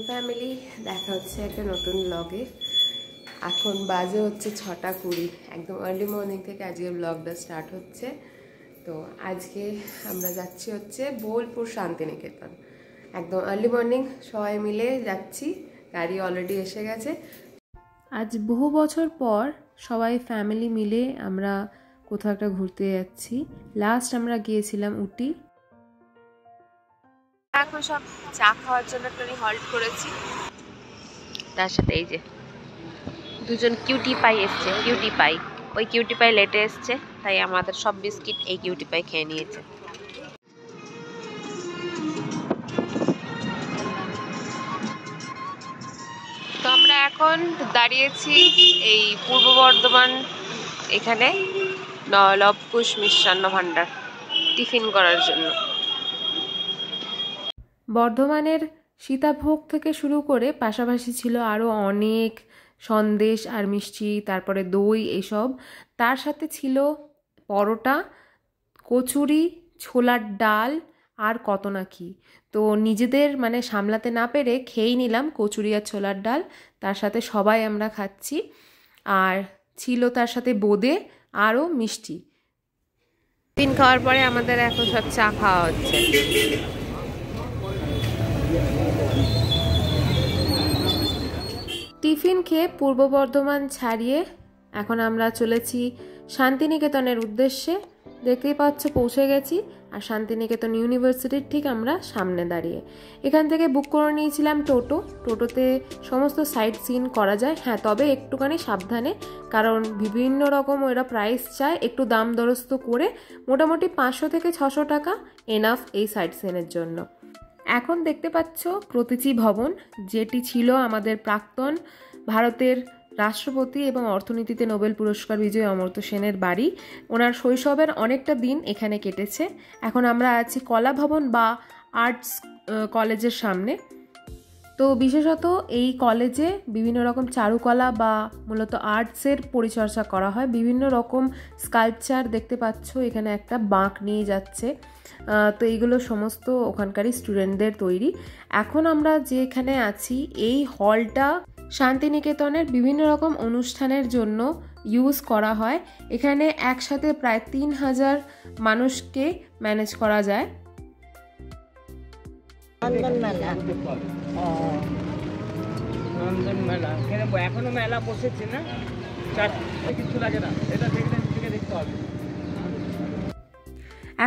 Family দেখা হচ্ছে একটা নতুন ব্লগে। এখন বাজে হচ্ছে 6:20, একদম আর্লি মর্নিং থেকে আজকে ব্লগটা স্টার্ট হচ্ছে। তো আজকে আমরা যাচ্ছি হচ্ছে বোলপুর শান্তিনিকেতন, একদম আর্লি মর্নিং সবাই মিলে যাচ্ছি, গাড়ি অলরেডি এসে গেছে। আজ বহু বছর পর সবাই ফ্যামিলি মিলে আমরা কোথাও একটা ঘুরতে যাচ্ছি। লাস্ট আমরা গিয়েছিলাম উটি। এখন সব চা খাওয়ার জন্য একটু হল্ট করেছি, তার সাথে এই যে দুজন কিউটি পাই এসছে। কিউটি পাই, ওই কিউটি পাই লেটে এসছে, তাই আমাদের সব বিস্কিট এই কিউটি পাই খেয়ে নিয়েছে। তো আমরা এখন দাঁড়িয়েছি এই পূর্ব বর্ধমান, এখানে লবকুশ মিষ্টান্ন ভাণ্ডার টিফিন করার জন্য। বর্ধমানের সীতাভোগ থেকে শুরু করে পাশাপাশি ছিল আরও অনেক সন্দেশ আর মিষ্টি, তারপরে দই, এসব। তার সাথে ছিল পরোটা, কচুরি, ছোলার ডাল আর কত না কি। তো নিজেদের মানে সামলাতে না পেরে খেয়েই নিলাম কচুরি আর ছোলার ডাল, তার সাথে সবাই আমরা খাচ্ছি। আর ছিল তার সাথে বোঁদে আরও মিষ্টি। টিফিন খাওয়ার পরে আমাদের এখন সব চা খাওয়া হচ্ছে। টিফিন খেয়ে পূর্ব বর্ধমান ছাড়িয়ে এখন আমরা চলেছি শান্তিনিকেতনের উদ্দেশ্যে। দেখতেই পাচ্ছ পৌঁছে গেছি, আর শান্তিনিকেতন ইউনিভার্সিটির ঠিক আমরা সামনে দাঁড়িয়ে। এখান থেকে বুক করে নিয়েছিলাম টোটো। টোটোতে সমস্ত সাইট সিন করা যায়, হ্যাঁ, তবে একটুখানি সাবধানে, কারণ বিভিন্ন রকম ওরা প্রাইস চায়। একটু দাম দরস্ত করে মোটামুটি 500 থেকে 600 টাকা এনাফ এই সাইট সিনের জন্য। এখন দেখতে পাচ্ছ প্রতীচী ভবন, যেটি ছিল আমাদের প্রাক্তন ভারতের রাষ্ট্রপতি এবং অর্থনীতিতে নোবেল পুরস্কার বিজয়ী অমর্ত্য সেনের বাড়ি। ওনার শৈশবের অনেকটা দিন এখানে কেটেছে। এখন আমরা আছি কলা ভবন বা আর্টস কলেজের সামনে। তো বিশেষত এই কলেজে বিভিন্ন রকম চারুকলা বা মূলত আর্টসের পরিচর্যা করা হয়। বিভিন্ন রকম স্কাল্পচার দেখতে পাচ্ছ, এখানে একটা বাঁক নিয়ে যাচ্ছে। তো এইগুলো সমস্ত ওখানকারই স্টুডেন্টদের তৈরি। এখন আমরা যেখানে আছি এই হলটা শান্তিনিকেতনের বিভিন্ন রকম অনুষ্ঠানের জন্য ইউজ করা হয়। এখানে একসাথে প্রায় 3000 মানুষকে ম্যানেজ করা যায়। এখনো মেলা বসেছে না, কিছু লাগে না, এটা দেখতে হবে।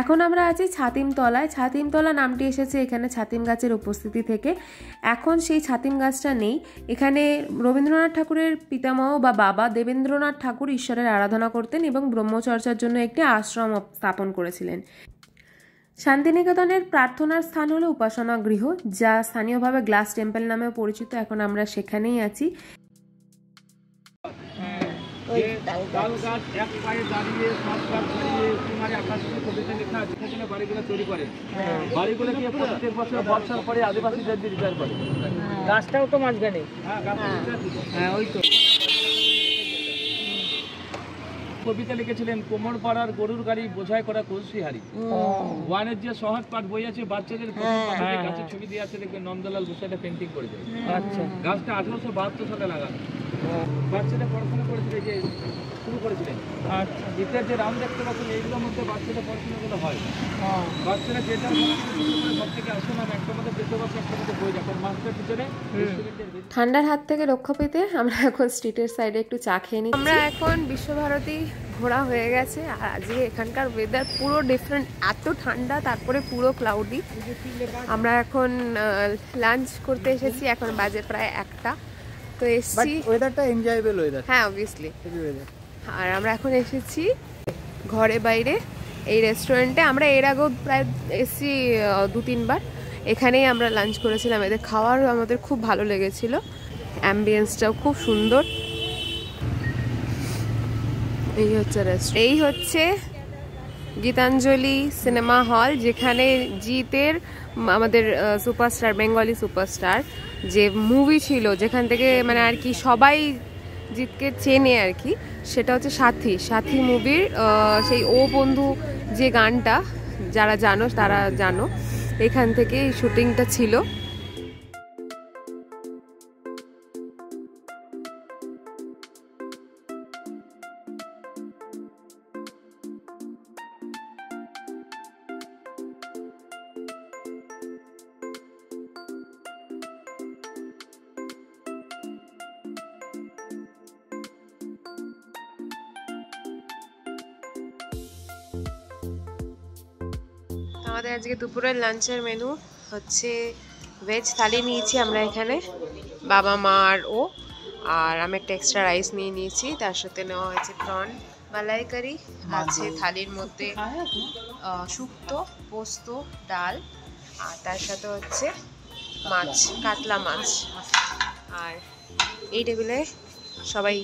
এখন আমরা আছি ছাতিমতলায়। ছাতিমতলা নামটি এসেছে এখানে ছাতিম গাছের উপস্থিতি থেকে। এখন সেই ছাতিম গাছটা নেই। এখানে রবীন্দ্রনাথ ঠাকুরের পিতামহ বা বাবা দেবেন্দ্রনাথ ঠাকুর ঈশ্বরের আরাধনা করতেন এবং ব্রহ্মচর্চার জন্য একটি আশ্রম স্থাপন করেছিলেন। শান্তিনিকেতনের প্রার্থনার স্থান হলো উপাসনা গৃহ, যা স্থানীয়ভাবে গ্লাস টেম্পল নামেও পরিচিত। এখন আমরা সেখানেই আছি। গাছটাও তো মাঝখানে, ওই তো কবিতা লিখেছিলেন কোমরপাড়ার গরুর গাড়ি বোঝাই করা কলসিহারি। ওয়ানের যে সহজ পাঠ বই আছে বাচ্চাদের গাছের ছবি দিয়ে আছে, দেখবেন নন্দলাল ঘোষাটা পেন্টিং করেছে। আচ্ছা, গাছটা 1872 সালে লাগানো। বাচ্চারা পড়াশোনা করেছিল, যে শুরু করেছিলেন। আচ্ছা, ভিতরে যে রাম দেখতে পাচ্ছেন এইগুলোর মধ্যে বাচ্চাদের পড়াশোনাগুলো হয়। বাচ্চারা যেটা সব থেকে আসলাম একটা মধ্যে পেতে বসে একটা মধ্যে বই যখন মাস্টার পিছনে। ঠান্ডার হাত থেকে রক্ষা পেতে আমরা এখন স্ট্রিটের সাইডে একটু চা খেয়ে নিই। আমরা এখন বিশ্বভারতী ঘোরা হয়ে গেছে, আর আজকে এখানকার ওয়েদার পুরো ডিফারেন্ট, এত ঠান্ডা, তারপরে পুরো ক্লাউডি। আমরা এখন লাঞ্চ করতে এসেছি, এখন বাজে প্রায় 1টা। তো এসেছি, ওয়েদারটা এনজয়েবল ওয়েদার, হ্যাঁ অবভিয়াসলি। আর আমরা এখন এসেছি ঘরে বাইরে এই রেস্টুরেন্টে। আমরা এর আগেও প্রায় এসেছি 2-3 বার। এখানেই আমরা লাঞ্চ করেছিলাম। এদের খাওয়ার আমাদের খুব ভালো লেগেছিল, অ্যাম্বিয়েন্সটাও খুব সুন্দর। এই হচ্ছে রেস্টুরেন্ট, এই হচ্ছে গীতাঞ্জলি সিনেমা হল, যেখানে জিতের আমাদের সুপারস্টার, বেঙ্গলি সুপারস্টার যে মুভি ছিল, যেখান থেকে মানে আর কি সবাই জিতকে চেনে আর কি, সেটা হচ্ছে সাথী। সাথী মুভির সেই ও বন্ধু যে গানটা, যারা জানো তারা জানো, এখান থেকে এই শুটিংটা ছিল। আমাদের আজকে দুপুরের লাঞ্চের মেনু হচ্ছে ভেজ থালি নিয়েছি আমরা এখানে, বাবা মা আর ও, আর আমি একটা এক্সট্রা রাইস নিয়ে নিয়েছি। তার সাথে নেওয়া হয়েছে প্রন মালাইকারি, আছে থালির মধ্যে শুক্তো, পোস্ত, ডাল, আর তার সাথে হচ্ছে মাছ, কাতলা মাছ। আর এই টেবিলে সবাই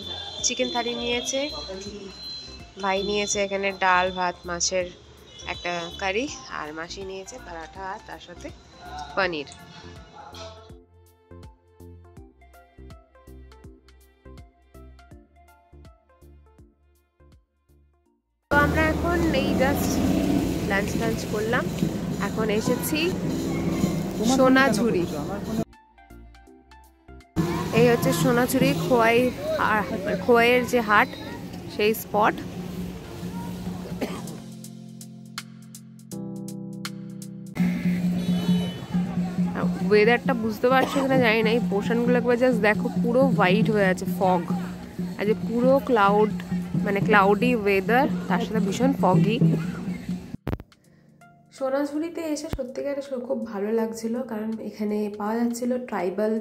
চিকেন থালি নিয়েছে, ভাই নিয়েছে এখানে ডাল ভাত মাছের একটা কারি, আর মাসি নিয়েছে পরাঠা আর তার সাথে পনির। তো আমরা এখন এই জাস্ট লাঞ্চ করলাম, এখন এসেছি সোনাঝুরি। এই হচ্ছে সোনাঝুরি খোয়াইয়ের যে হাট, সেই স্পট। ওয়েদারটা বুঝতে পারছো কিনা জানি না, এই পোর্শনগুলো একবার জাস্ট দেখো, পুরো হোয়াইট হয়ে আছে, ফগ। আজ পুরো ক্লাউড, মানে ক্লাউডি ওয়েদার, তার সাথে ভীষণ ফগি। সোনাঝুরিতে এসে সত্যিকার খুব ভালো লাগছিল, কারণ এখানে পাওয়া যাচ্ছিল ট্রাইবাল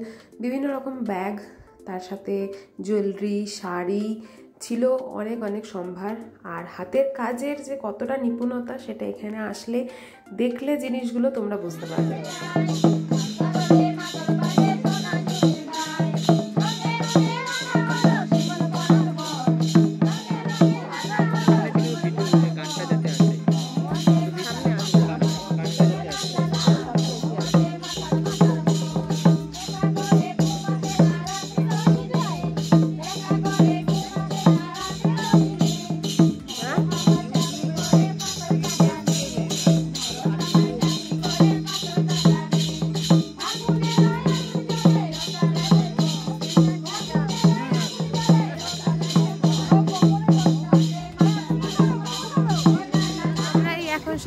বিভিন্ন রকম ব্যাগ, তার সাথে জুয়েলারি, শাড়ি ছিল, অনেক অনেক সম্ভার। আর হাতের কাজের যে কতটা নিপুণতা, সেটা এখানে আসলে দেখলে জিনিসগুলো তোমরা বুঝতে পারবে।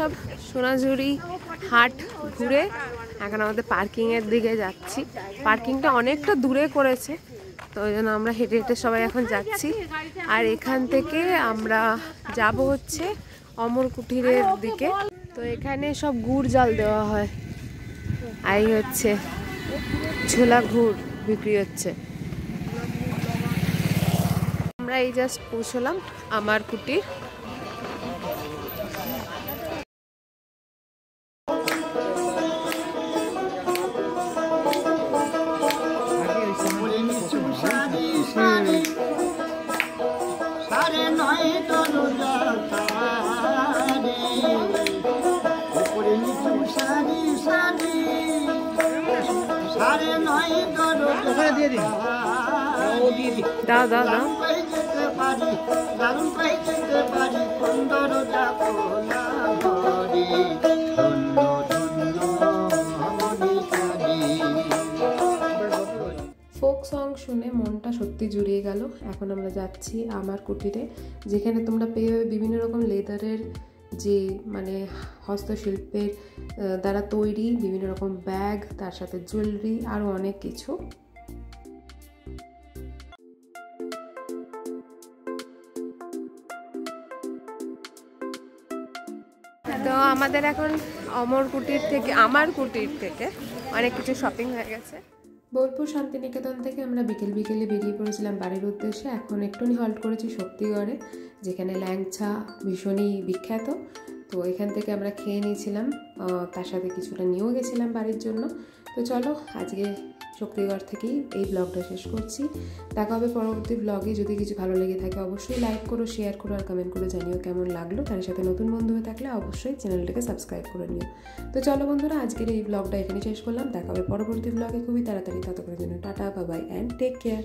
সব সোনাঝুরি হাট ঘুরে এখন আমাদের পার্কিং এর দিকে যাচ্ছি। পার্কিংটা অনেকটা দূরে করেছে, তো ওই জন্য আমরা হেঁটে হেঁটে সবাই এখন যাচ্ছি। আর এখান থেকে আমরা যাব হচ্ছে অমর কুটিরের দিকে। তো এখানে সব গুড় জাল দেওয়া হয়, আর এই হচ্ছে ছোলা গুড় বিক্রি হচ্ছে। আমরা এই জাস্ট পৌঁছলাম আমার কুটির। ফোক সং শুনে মনটা সত্যি জুড়িয়ে গেল। এখন আমরা যাচ্ছি আমার কুটিরে, যেখানে তোমরা পেয়ে যাবে বিভিন্ন রকম লেদারের যে মানে হস্তশিল্পের দ্বারা তৈরি বিভিন্ন রকম ব্যাগ, তার সাথে জুয়েলারি, আরও অনেক কিছু। তো আমাদের এখন আমার কুটির থেকে অনেক কিছু শপিং হয়ে গেছে। বোলপুর শান্তিনিকেতন থেকে আমরা বিকেলে বেরিয়ে পড়েছিলাম বাড়ির উদ্দেশ্যে। এখন একটুখানি হল্ট করেছি শক্তিগড়ে, যেখানে ল্যাংচা ভীষণই বিখ্যাত। তো এখান থেকে আমরা খেয়ে নিয়েছিলাম, তার সাথে কিছুটা নিয়েও গেছিলাম বাড়ির জন্য। তো চলো আজকে শক্তিগড় থেকেই এই ব্লগটা শেষ করছি। দেখা হবে পরবর্তী ব্লগে। যদি কিছু ভালো লেগে থাকে অবশ্যই লাইক করো, শেয়ার করো, আর কমেন্ট করে জানিও কেমন লাগলো। তার সাথে নতুন বন্ধু হয়ে থাকলে অবশ্যই চ্যানেলটাকে সাবস্ক্রাইব করে নিও। তো চলো বন্ধুরা, আজকের এই ব্লগটা এখানে শেষ করলাম। দেখা হবে পরবর্তী ব্লগে খুবই তাড়াতাড়ি। ততক্ষণের জন্য টাটা, bye bye and take care.